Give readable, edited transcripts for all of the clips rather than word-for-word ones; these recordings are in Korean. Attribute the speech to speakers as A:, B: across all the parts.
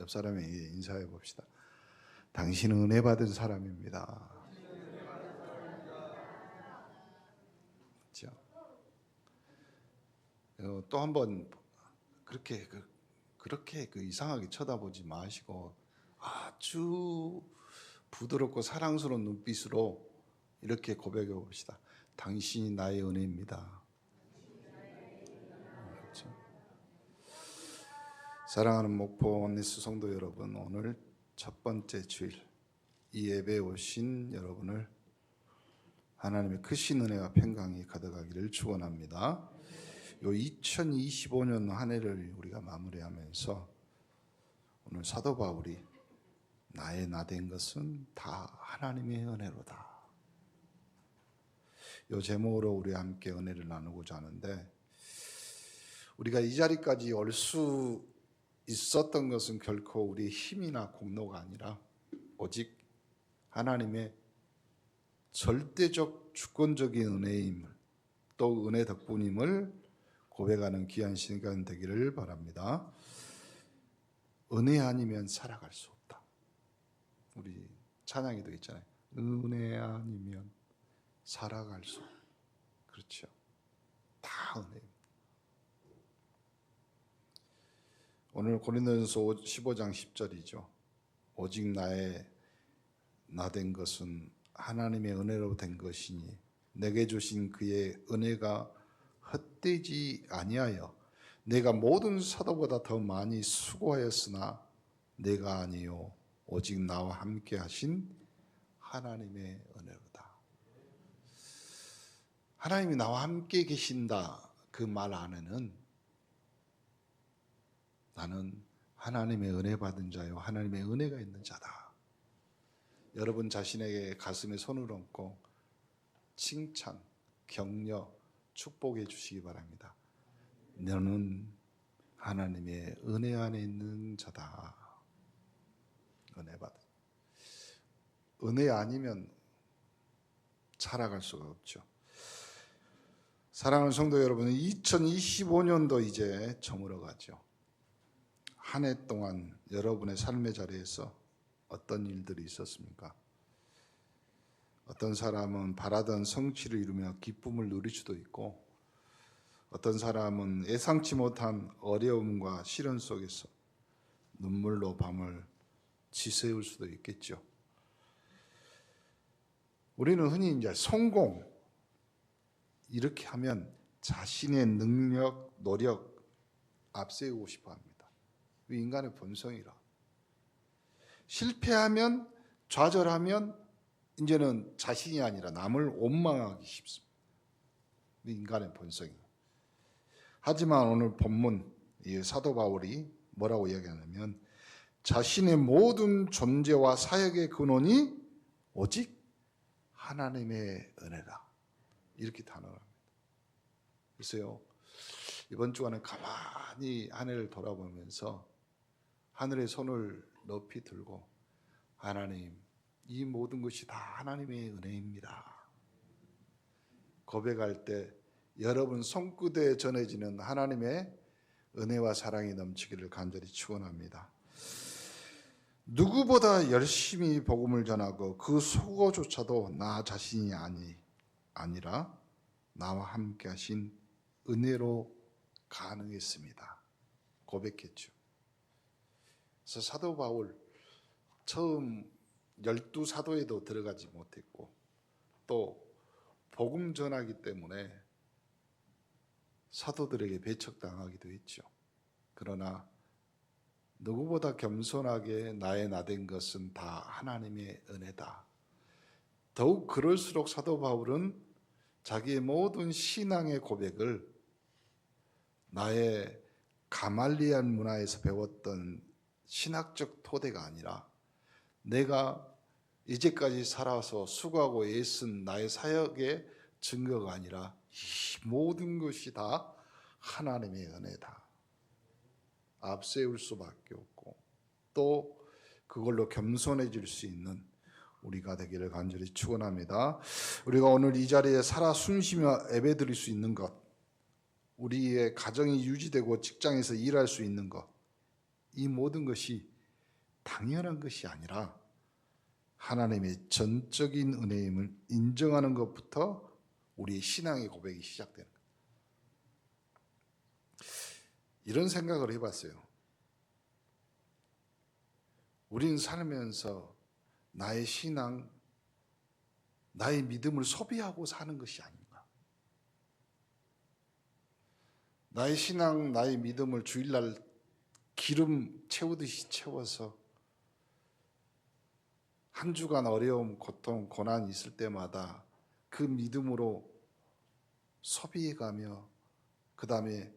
A: 옆 사람에게 인사해 봅시다. 당신은 은혜 받은 사람입니다. 그렇죠? 또 한번 그렇게 이상하게 쳐다보지 마시고 아주 부드럽고 사랑스러운 눈빛으로 이렇게 고백해 봅시다. 당신이 나의 은혜입니다. 그렇죠? 사랑하는 목포 원리스 성도 여러분, 오늘 첫 번째 주일 이 예배에 오신 여러분을 하나님의 크신 은혜와 평강이 가득하기를 축원합니다. 요 2025년 한 해를 우리가 마무리하면서 오늘 사도 바울이 나의 나 된 것은 다 하나님의 은혜로다. 요 제목으로 우리 함께 은혜를 나누고자 하는데, 우리가 이 자리까지 올 수 있었던 것은 결코 우리의 힘이나 공로가 아니라 오직 하나님의 절대적 주권적인 은혜임을, 또 은혜 덕분임을 고백하는 귀한 시간 되기를 바랍니다. 은혜 아니면 살아갈 수 없다. 우리 찬양에도 있잖아요. 은혜 아니면 살아갈 수 없다. 그렇죠. 다 은혜입니다. 오늘 고린도전서 15장 10절이죠. 오직 나의 나 된 것은 하나님의 은혜로 된 것이니 내게 주신 그의 은혜가 헛되지 아니하여 내가 모든 사도보다 더 많이 수고하였으나 내가 아니요 오직 나와 함께 하신 하나님의 은혜로다. 하나님이 나와 함께 계신다, 그 말 안에는 나는 하나님의 은혜 받은 자요 하나님의 은혜가 있는 자다. 여러분 자신에게 가슴에 손을 얹고 칭찬, 격려, 축복해 주시기 바랍니다. 너는 하나님의 은혜 안에 있는 자다. 은혜 받은. 은혜 아니면 살아갈 수가 없죠. 사랑하는 성도 여러분, 2025년도 이제 저물어 가죠. 한 해 동안 여러분의 삶의 자리에서 어떤 일들이 있었습니까? 어떤 사람은 바라던 성취를 이루며 기쁨을 누릴 수도 있고, 어떤 사람은 예상치 못한 어려움과 시련 속에서 눈물로 밤을 지새울 수도 있겠죠. 우리는 흔히 이제 성공, 이렇게 하면 자신의 능력, 노력 앞세우고 싶어 합니다. 인간의 본성이라. 실패하면, 좌절하면 이제는 자신이 아니라 남을 원망하기 쉽습니다. 인간의 본성이에요. 하지만 오늘 본문 이 사도 바울이 뭐라고 이야기하냐면 자신의 모든 존재와 사역의 근원이 오직 하나님의 은혜다. 이렇게 단언합니다. 글쎄요, 이번 주간에 가만히 한 해를 돌아보면서 하늘의 손을 높이 들고 하나님, 이 모든 것이 다 하나님의 은혜입니다. 고백할 때 여러분 손끝에 전해지는 하나님의 은혜와 사랑이 넘치기를 간절히 축원합니다. 누구보다 열심히 복음을 전하고 그 수고조차도 나 자신이 아니라 나와 함께 하신 은혜로 가능했습니다. 고백했죠. 그래서 사도 바울 처음 12사도에도 들어가지 못했고 또 복음 전하기 때문에 사도들에게 배척당하기도 했죠. 그러나 누구보다 겸손하게 나의 나 된 것은 다 하나님의 은혜다. 더욱 그럴수록 사도 바울은 자기의 모든 신앙의 고백을 나의 가말리안 문화에서 배웠던 신학적 토대가 아니라 내가 이제까지 살아서 수고하고 애쓴 나의 사역의 증거가 아니라 이 모든 것이 다 하나님의 은혜다. 앞세울 수밖에 없고 또 그걸로 겸손해질 수 있는 우리가 되기를 간절히 축원합니다. 우리가 오늘 이 자리에 살아 숨쉬며 예배드릴 수 있는 것, 우리의 가정이 유지되고 직장에서 일할 수 있는 것, 이 모든 것이 당연한 것이 아니라 하나님의 전적인 은혜임을 인정하는 것부터 우리의 신앙의 고백이 시작되는 거예요. 이런 생각을 해봤어요. 우리는 살면서 나의 신앙, 나의 믿음을 소비하고 사는 것이 아닌가. 나의 신앙, 나의 믿음을 주일날 기름 채우듯이 채워서 한 주간 어려움, 고통, 고난이 있을 때마다 그 믿음으로 소비해가며 그 다음에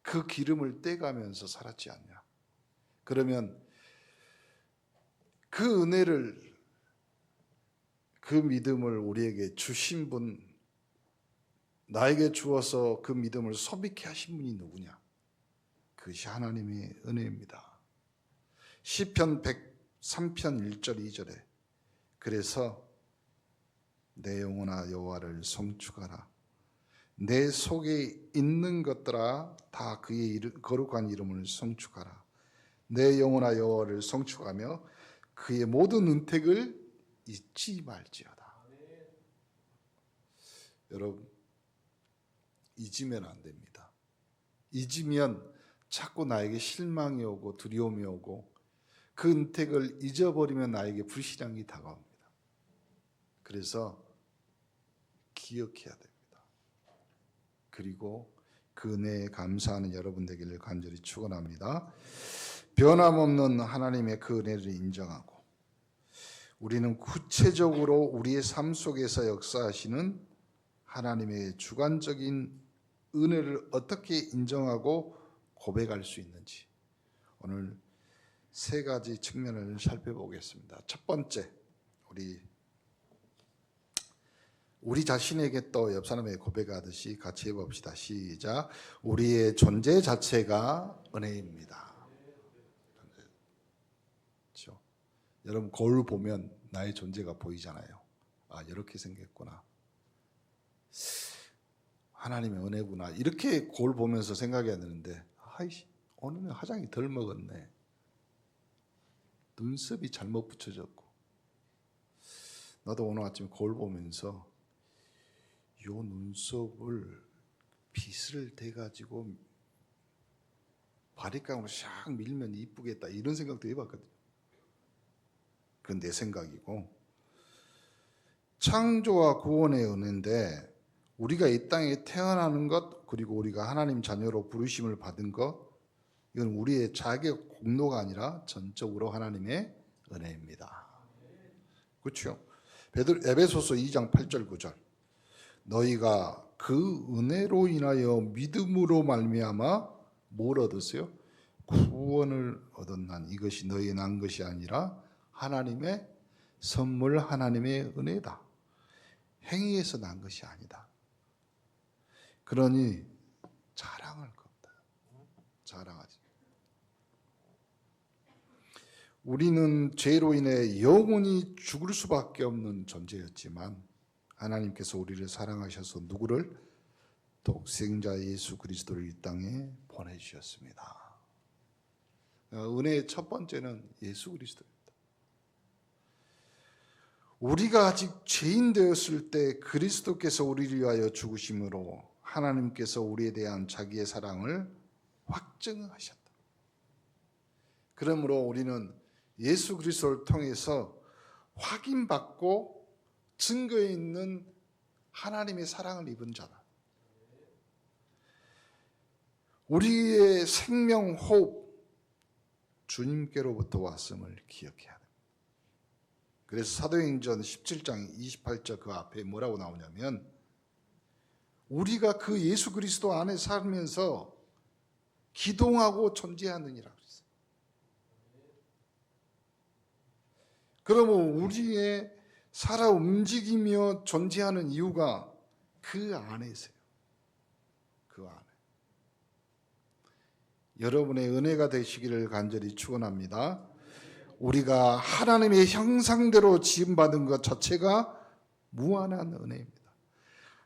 A: 그 기름을 떼가면서 살았지 않냐. 그러면 그 은혜를, 그 믿음을 우리에게 주신 분, 나에게 주어서 그 믿음을 소비케 하신 분이 누구냐? 그것이 하나님의 은혜입니다. 시편 103편 1절 2절에 그래서 내 영혼아 여호와를 송축하라. 내 속에 있는 것들아 다 그의 거룩한 이름을 송축하라. 내 영혼아 여호와를 송축하며 그의 모든 은택을 잊지 말지어다. 여러분, 잊으면 안 됩니다. 잊으면 자꾸 나에게 실망이 오고 두려움이 오고 그 은택을 잊어버리면 나에게 불신앙이 다가옵니다. 그래서 기억해야 됩니다. 그리고 그 은혜에 감사하는 여러분 되기를 간절히 축원합니다. 변함없는 하나님의 그 은혜를 인정하고 우리는 구체적으로 우리의 삶 속에서 역사하시는 하나님의 주관적인 은혜를 어떻게 인정하고 고백할 수 있는지 오늘 세 가지 측면을 살펴보겠습니다. 첫 번째, 우리 자신에게 또 옆 사람에게 고백하듯이 같이 해봅시다. 시작. 우리의 존재 자체가 은혜입니다. 그렇죠? 여러분 거울 보면 나의 존재가 보이잖아요. 아, 이렇게 생겼구나. 하나님의 은혜구나. 이렇게 거울 보면서 생각해야 되는데, 아이씨, 오늘은 화장이 덜 먹었네. 눈썹이 잘못 붙여졌고. 나도 오늘 아침에 거울 보면서 요 눈썹을 빗을 대가지고 바리깡으로 샥 밀면 이쁘겠다 이런 생각도 해봤거든요. 그건 내 생각이고, 창조와 구원의 은혜인데 우리가 이 땅에 태어나는 것, 그리고 우리가 하나님 자녀로 부르심을 받은 것, 이건 우리의 자격 공로가 아니라 전적으로 하나님의 은혜입니다. 그렇죠? 에베소서 2장 8절 9절 너희가 그 은혜로 인하여 믿음으로 말미암아 뭘 얻었어요? 구원을 얻었나니 이것이 너희 난 것이 아니라 하나님의 선물, 하나님의 은혜다. 행위에서 난 것이 아니다. 그러니 자랑할 겁니다. 자랑하지. 우리는 죄로 인해 영원히 죽을 수밖에 없는 존재였지만 하나님께서 우리를 사랑하셔서 누구를? 독생자 예수 그리스도를 이 땅에 보내주셨습니다. 은혜의 첫 번째는 예수 그리스도입니다. 우리가 아직 죄인 되었을 때 그리스도께서 우리를 위하여 죽으심으로 하나님께서 우리에 대한 자기의 사랑을 확증하셨다. 그러므로 우리는 예수 그리스도를 통해서 확인받고 증거에 있는 하나님의 사랑을 입은 자다. 우리의 생명 호흡 주님께로부터 왔음을 기억해야 합니다. 그래서 사도행전 17장 28절 그 앞에 뭐라고 나오냐면 우리가 그 예수 그리스도 안에 살면서 기동하고 존재하느니라 그랬어요. 그러면 우리의 살아 움직이며 존재하는 이유가 그 안에 있어요. 그 안에. 여러분의 은혜가 되시기를 간절히 축원합니다. 우리가 하나님의 형상대로 지음받은 것 자체가 무한한 은혜입니다.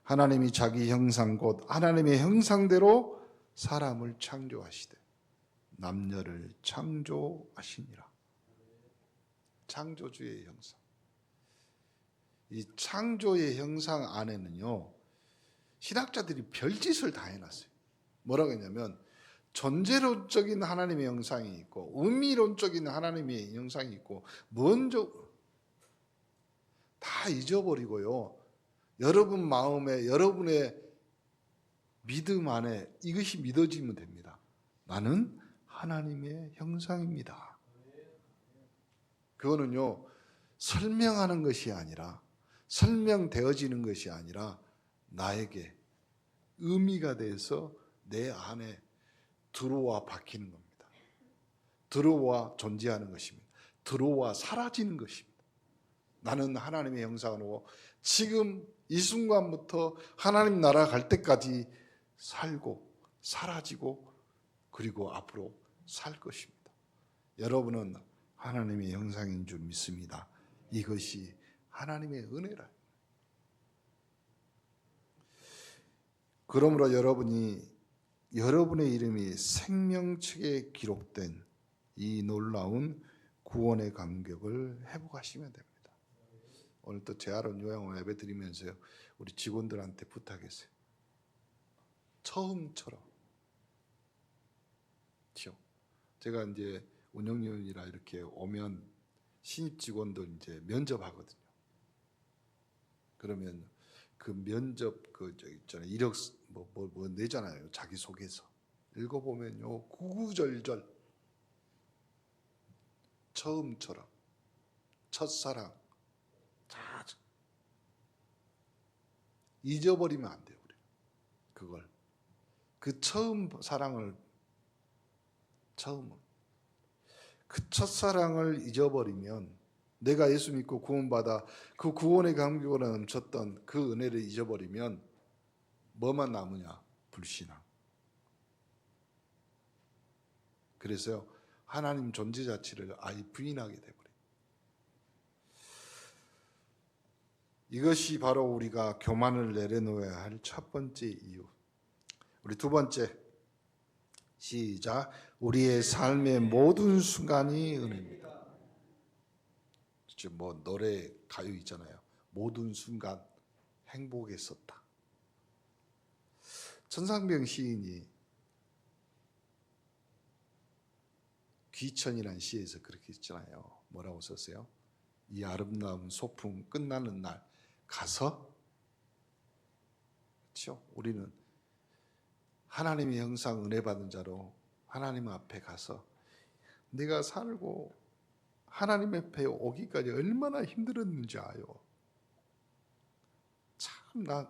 A: 하나님이 자기 형상 곧 하나님의 형상대로 사람을 창조하시되 남녀를 창조하시니라. 창조주의 형상. 이 창조의 형상 안에는요, 신학자들이 별짓을 다 해놨어요. 뭐라고 했냐면 존재론적인 하나님의 형상이 있고 의미론적인 하나님의 형상이 있고 먼저 다 잊어버리고요. 여러분 마음에 여러분의 믿음 안에 이것이 믿어지면 됩니다. 나는 하나님의 형상입니다. 그거는요, 설명하는 것이 아니라 설명되어지는 것이 아니라 나에게 의미가 돼서 내 안에 들어와 박히는 겁니다. 들어와 존재하는 것입니다. 들어와 사라지는 것입니다. 나는 하나님의 형상으로 지금 이 순간부터 하나님 나라 갈 때까지 살고 사라지고 그리고 앞으로 살 것입니다. 여러분은 하나님의 형상인 줄 믿습니다. 이것이 하나님의 은혜라. 그러므로 여러분의 이름이 생명책에 기록된 이 놀라운 구원의 감격을 회복하시면 됩니다. 오늘 또 재활원 요양원 예배 드리면서요, 우리 직원들한테 부탁했어요. 처음처럼. 제가 이제 운영위원이라 이렇게 오면 신입 직원들 이제 면접하거든요. 그러면 그 면접 있잖아요. 이력 뭐 내잖아요. 자기 소개서 읽어보면요, 구구절절 처음처럼 첫사랑 다 잊어버리면 안 돼요. 우리 그걸 그 처음 사랑을 그 첫사랑을 잊어버리면 내가 예수 믿고 구원받아 그 구원의 감격으로 넘쳤던 그 은혜를 잊어버리면 뭐만 남으냐? 불신앙. 그래서요, 하나님 존재 자체를 아예 부인하게 돼버려요. 이것이 바로 우리가 교만을 내려놓아야 할 첫 번째 이유. 우리 두 번째, 시작. 우리의 삶의 모든 순간이 은혜입니다. 뭐 노래 가요 있잖아요. 모든 순간 행복했었다. 천상병 시인이 귀천이라는 시에서 그렇게 했잖아요. 뭐라고 썼어요? 이 아름다운 소풍 끝나는 날 가서, 그렇죠? 우리는 하나님의 형상 은혜 받은 자로 하나님 앞에 가서 내가 살고 하나님 앞에 오기까지 얼마나 힘들었는지 아요. 참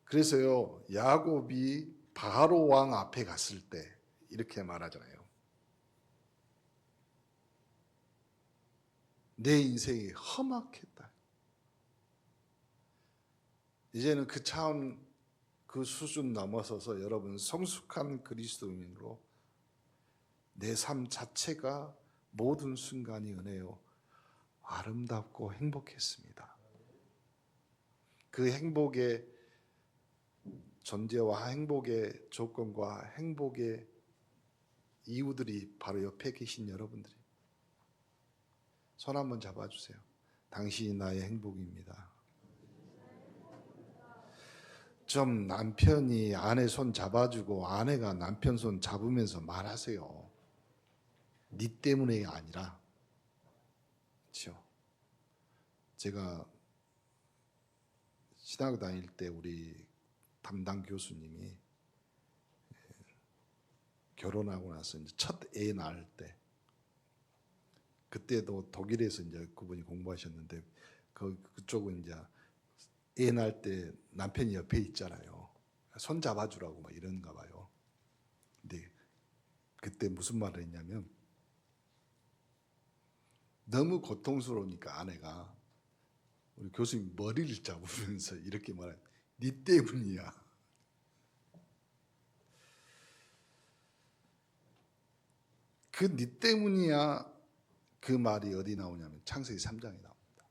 A: 그래서요, 야곱이 바로 왕 앞에 갔을 때 이렇게 말하잖아요. 내 인생이 험악했다. 이제는 그 차원, 그 수준 넘어서서 여러분 성숙한 그리스도인으로 내 삶 자체가 모든 순간이 은혜요, 아름답고 행복했습니다. 그 행복의 존재와 행복의 조건과 행복의 이유들이 바로 옆에 계신 여러분들이. 손 한번 잡아주세요. 당신이 나의 행복입니다. 좀 남편이 아내 손 잡아주고 아내가 남편 손 잡으면서 말하세요. 네 때문에 아니라. 그렇죠? 제가 신학 다닐 때 우리 담당 교수님이 결혼하고 나서 이제 첫 애 낳을 때, 그때도 독일에서 이제 그분이 공부하셨는데 그쪽은 이제 애 낳을 때 남편이 옆에 있잖아요. 손 잡아주라고 막 이런가 봐요. 근데 그때 무슨 말을 했냐면, 너무 고통스러우니까 아내가 우리 교수님 머리를 잡으면서 이렇게 말해요. 네 때문이야. 그 네 때문이야, 그 말이 어디 나오냐면 창세기 3장에 나옵니다.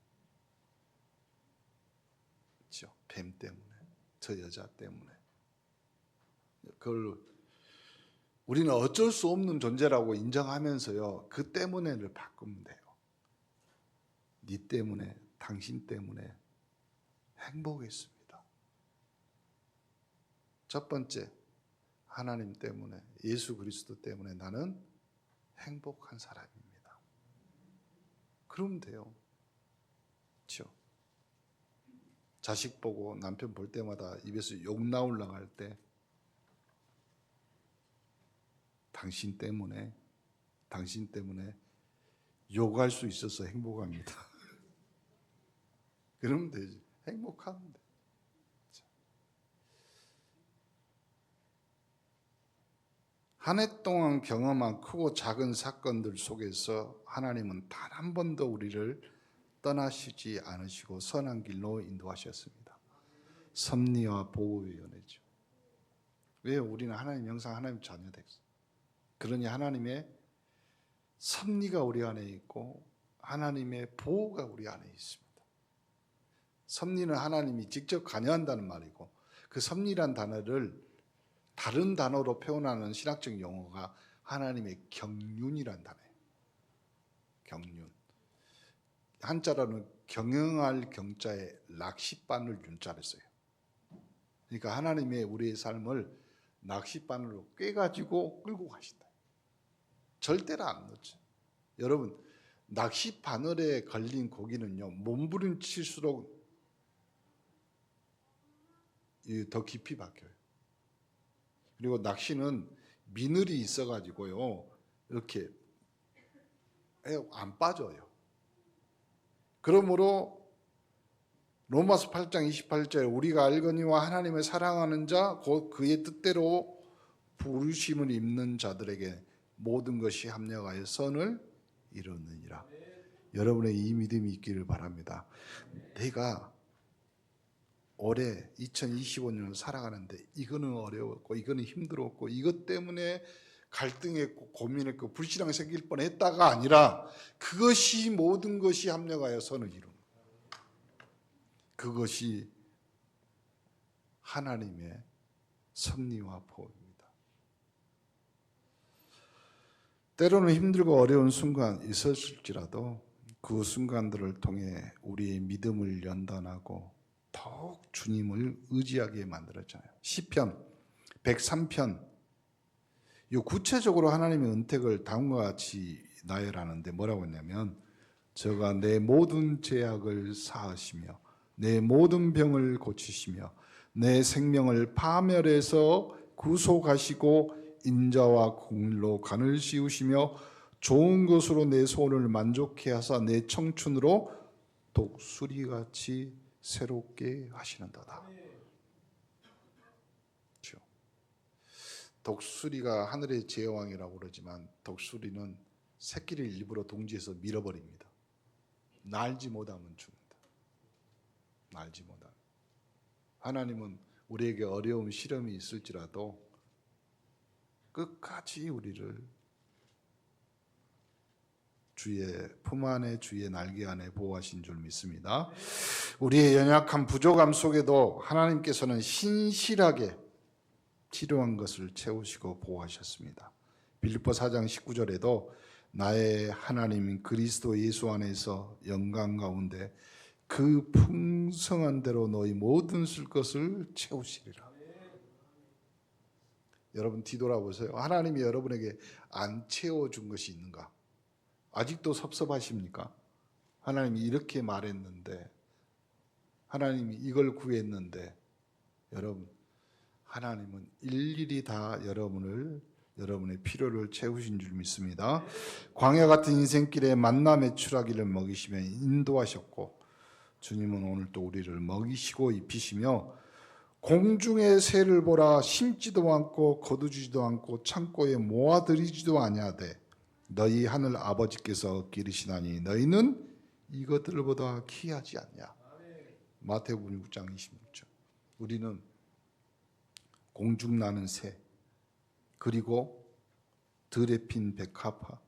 A: 그렇죠? 뱀 때문에, 저 여자 때문에. 그걸 우리는 어쩔 수 없는 존재라고 인정하면서요, 그 때문에를 바꾸면 돼요. 네 때문에, 당신 때문에 행복했습니다. 첫 번째, 하나님 때문에, 예수 그리스도 때문에 나는 행복한 사람입니다. 그러면 돼요. 그렇죠? 자식 보고 남편 볼 때마다 입에서 욕 나올라 할 때 당신 때문에 욕할 수 있어서 행복합니다. 그러면 되지. 행복하면 돼. 한 해 동안 경험한 크고 작은 사건들 속에서 하나님은 단 한 번도 우리를 떠나시지 않으시고 선한 길로 인도하셨습니다. 섭리와 보호의 연회죠. 왜? 우리는 하나님 형상, 하나님 자녀 됐어요. 그러니 하나님의 섭리가 우리 안에 있고 하나님의 보호가 우리 안에 있습니다. 섭리는 하나님이 직접 관여한다는 말이고, 그 섭리란 단어를 다른 단어로 표현하는 신학적 용어가 하나님의 경륜이란 단어예요. 경륜. 한자로는 경영할 경자에 낚싯바늘 윤자를 써요. 그러니까 하나님의 우리의 삶을 낚싯바늘로 꿰가지고 끌고 가신다. 절대로 안 놓죠. 여러분, 낚싯바늘에 걸린 고기는요, 몸부림칠수록 더 깊이 박혀요. 그리고 낚시는 미늘이 있어가지고요, 이렇게 안 빠져요. 그러므로 로마서 8장 28절에 우리가 알거니와 하나님을 사랑하는 자 곧 그의 뜻대로 부르심을 입는 자들에게 모든 것이 합력하여 선을 이루느니라. 여러분의 이 믿음이 있기를 바랍니다. 내가 올해 2025년을 살아가는데 이거는 어려웠고 이거는 힘들었고 이것 때문에 갈등했고 고민했고 불신앙이 생길 뻔했다가 아니라 그것이 모든 것이 합력하여 선을 이루는, 그것이 하나님의 섭리와 보호입니다. 때로는 힘들고 어려운 순간 있었을지라도 그 순간들을 통해 우리의 믿음을 연단하고 더욱 주님을 의지하게 만들었잖아요. 시편 103편, 이 구체적으로 하나님의 은택을 다음과 같이 나열하는데 뭐라고 했냐면, 저가 내 모든 죄악을 사하시며 내 모든 병을 고치시며 내 생명을 파멸해서 구속하시고 인자와 공의로 간을 씌우시며 좋은 것으로 내 소원을 만족해 하사 내 청춘으로 독수리같이 새롭게 하시는도다. 그렇죠? 독수리가 하늘의 제왕이라고 그러지만 독수리는 새끼를 일부러 동지에서 밀어버립니다. 날지 못하면 죽는다. 날지 못하면. 하나님은 우리에게 어려운 시련이 있을지라도 끝까지 우리를 주의 품 안에, 주의 날개 안에 보호하신 줄 믿습니다. 우리의 연약한 부족함 속에도 하나님께서는 신실하게 필요한 것을 채우시고 보호하셨습니다. 빌립보 4장 19절에도 나의 하나님인 그리스도 예수 안에서 영광 가운데 그 풍성한 대로 너희 모든 쓸 것을 채우시리라. 여러분 뒤돌아보세요. 하나님이 여러분에게 안 채워준 것이 있는가? 아직도 섭섭하십니까? 하나님이 이렇게 말했는데, 하나님이 이걸 구했는데, 여러분, 하나님은 일일이 다 여러분의 필요를 채우신 줄 믿습니다. 광야 같은 인생길에 만나 매출하기를 먹이시며 인도하셨고, 주님은 오늘 또 우리를 먹이시고 입히시며 공중의 새를 보라, 심지도 않고 거두지도 않고 창고에 모아들이지도 아니하되 너희 하늘 아버지께서 기르시나니 너희는 이것들보다 귀하지 않냐. 마태복음 6장 26절. 우리는 공중 나는 새, 그리고 들에 핀 백합화,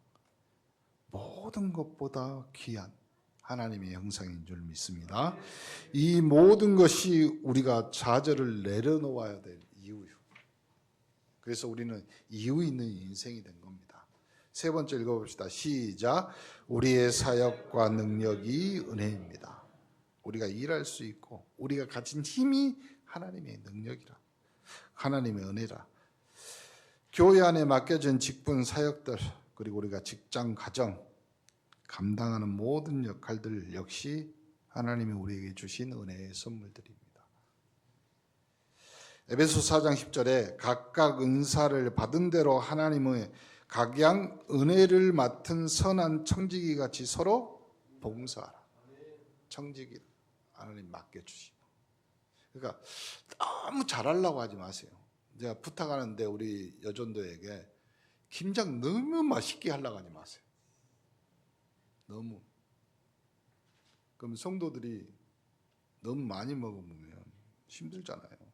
A: 모든 것보다 귀한 하나님의 형상인 줄 믿습니다. 이 모든 것이 우리가 좌절을 내려놓아야 될 이유요. 그래서 우리는 이유 있는 인생이 된 겁니다. 세 번째 읽어봅시다. 시작. 우리의 사역과 능력이 은혜입니다. 우리가 일할 수 있고 우리가 가진 힘이 하나님의 능력이라, 하나님의 은혜라. 교회 안에 맡겨진 직분 사역들, 그리고 우리가 직장, 가정 감당하는 모든 역할들 역시 하나님이 우리에게 주신 은혜의 선물들입니다. 에베소 4장 10절에 각각 은사를 받은 대로 하나님의 각양 은혜를 맡은 선한 청지기 같이 서로 봉사하라. 청지기 하나님 맡겨주시고. 그러니까 너무 잘하려고 하지 마세요. 제가 부탁하는데 우리 여전도에게 김장 너무 맛있게 하려고 하지 마세요. 너무. 그럼 성도들이 너무 많이 먹으면 힘들잖아요.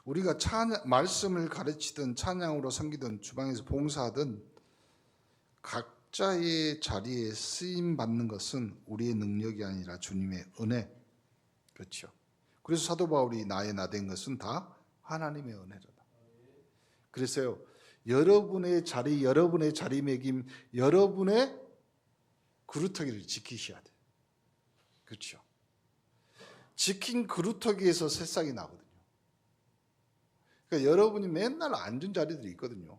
A: 우리가 말씀을 가르치든 찬양으로 섬기든 주방에서 봉사하든 각자의 자리에 쓰임 받는 것은 우리의 능력이 아니라 주님의 은혜. 그렇죠. 그래서 사도 바울이 나의 나된 것은 다 하나님의 은혜다. 그래서요, 여러분의 자리매김, 여러분의 그루터기를 지키셔야 돼요. 그렇죠. 지킨 그루터기에서 새싹이 나거든요. 그러니까 여러분이 맨날 앉은 자리들이 있거든요.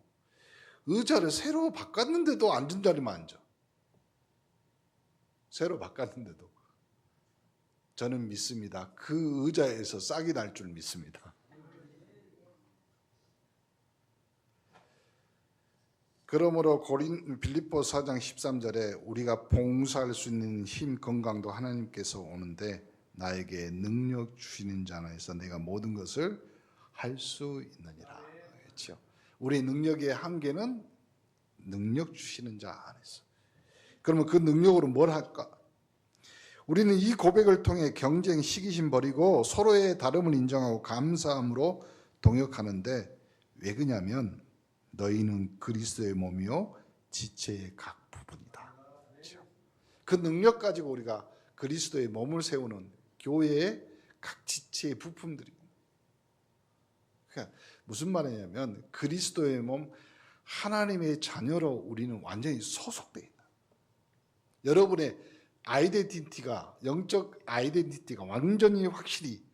A: 의자를 새로 바꿨는데도 앉은 자리만 앉아. 새로 바꿨는데도. 저는 믿습니다. 그 의자에서 싹이 날 줄 믿습니다. 그러므로 빌립보 4장 13절에 우리가 봉사할 수 있는 힘, 건강도 하나님께서 오는데 나에게 능력 주시는 자 안에서 내가 모든 것을 할 수 있느니라. 그렇죠? 우리 능력의 한계는 능력 주시는 자 안에서. 그러면 그 능력으로 뭘 할까? 우리는 이 고백을 통해 경쟁, 시기심 버리고 서로의 다름을 인정하고 감사함으로 동역하는데, 왜 그러냐면 너희는 그리스도의 몸이요 지체의 각 부분이다. 그렇죠? 그 능력 가지고 우리가 그리스도의 몸을 세우는 교회의 각 지체의 부품들입니다. 그러니까 무슨 말이냐면 그리스도의 몸, 하나님의 자녀로 우리는 완전히 소속되어 있다. 여러분의 아이덴티티가, 영적 아이덴티티가 완전히 확실히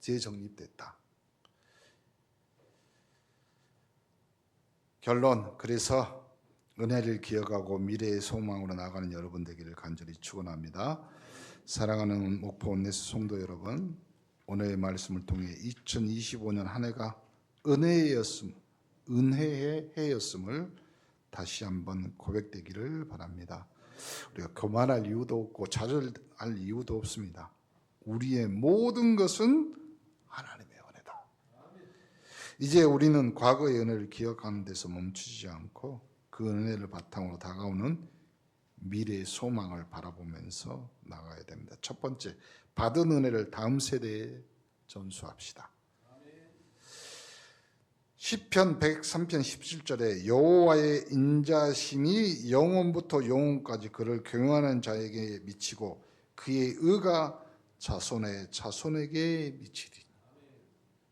A: 재정립됐다. 결론, 그래서 은혜를 기억하고 미래의 소망으로 나가는 여러분 되기를 간절히 축원합니다. 사랑하는 목포 온네스 성도 여러분, 오늘의 말씀을 통해 2025년 한 해가 은혜의 해였음을 다시 한번 고백되기를 바랍니다. 우리가 교만할 이유도 없고 좌절할 이유도 없습니다. 우리의 모든 것은 하나님의 은혜다. 이제 우리는 과거의 은혜를 기억하는 데서 멈추지 않고 그 은혜를 바탕으로 다가오는 미래의 소망을 바라보면서 나가야 됩니다. 첫 번째, 받은 은혜를 다음 세대에 전수합시다. 시편 103편 17절에 여호와의 인자심이 영원부터 영원까지 그를 경외하는 자에게 미치고 그의 의가 자손의 자손에게 미치리.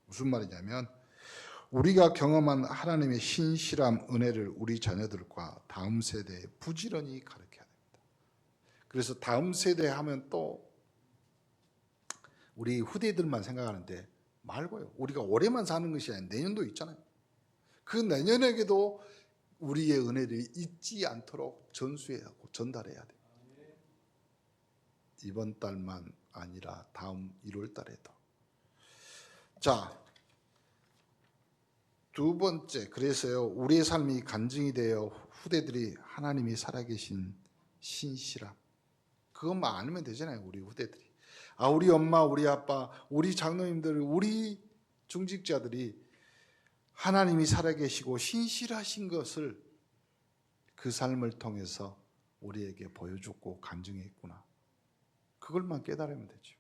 A: 무슨 말이냐면 우리가 경험한 하나님의 신실함, 은혜를 우리 자녀들과 다음 세대에 부지런히 가르쳐야 됩니다. 그래서 다음 세대 하면 또 우리 후대들만 생각하는데 말고요. 우리가 올해만 사는 것이 아니라 내년도 있잖아요. 그 내년에게도 우리의 은혜를 잊지 않도록 전수해야 하고 전달해야 돼요. 이번 달만 아니라 다음 1월 달에도. 자, 두 번째, 그래서요, 우리의 삶이 간증이 되어 후대들이 하나님이 살아계신 신실함, 그것만 알면 되잖아요. 우리 후대들이. 아, 우리 엄마, 우리 아빠, 우리 장로님들, 우리 중직자들이 하나님이 살아계시고 신실하신 것을 그 삶을 통해서 우리에게 보여줬고 간증했구나. 그걸만 깨달으면 되죠.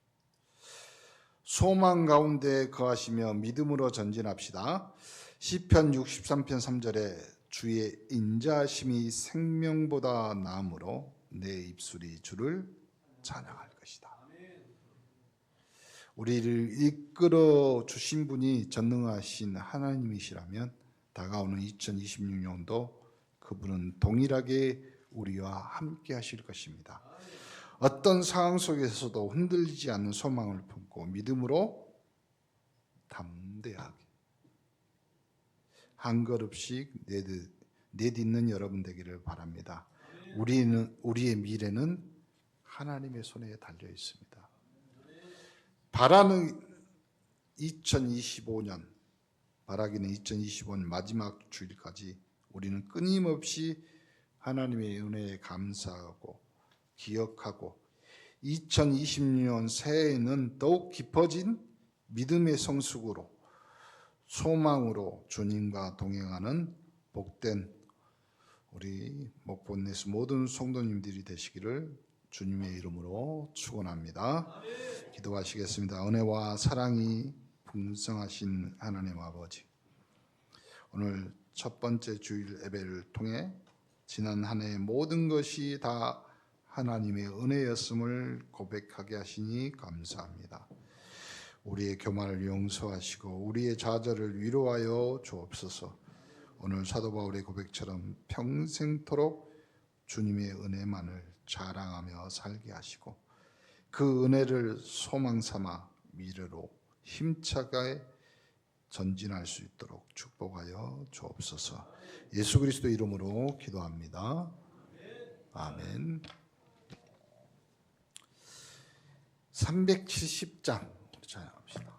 A: 소망 가운데 거하시며 믿음으로 전진합시다. 시편 63편 3절에 주의 인자심이 생명보다 나음으로 내 입술이 주를 찬양할 것이다. 우리를 이끌어 주신 분이 전능하신 하나님이시라면 다가오는 2026년도 그분은 동일하게 우리와 함께 하실 것입니다. 어떤 상황 속에서도 흔들리지 않는 소망을 품고 믿음으로 담대하게 한 걸음씩 내딛는 여러분 되기를 바랍니다. 우리의 미래는 하나님의 손에 달려 있습니다. 바라기는 2025년 마지막 주일까지 우리는 끊임없이 하나님의 은혜에 감사하고 기억하고 2026년 새해에는 더욱 깊어진 믿음의 성숙으로 소망으로 주님과 동행하는 복된 우리 목본네스 모든 성도님들이 되시기를 주님의 이름으로 축원합니다. 기도하시겠습니다. 은혜와 사랑이 풍성하신 하나님 아버지, 오늘 첫 번째 주일 예배를 통해 지난 한 해의 모든 것이 다 하나님의 은혜였음을 고백하게 하시니 감사합니다. 우리의 교만을 용서하시고 우리의 좌절을 위로하여 주옵소서. 오늘 사도 바울의 고백처럼 평생토록 주님의 은혜만을 자랑하며 살게 하시고 그 은혜를 소망 삼아 미래로 힘차게 전진할 수 있도록 축복하여 주옵소서. 예수 그리스도 이름으로 기도합니다. 아멘. 370장 찬양합시다.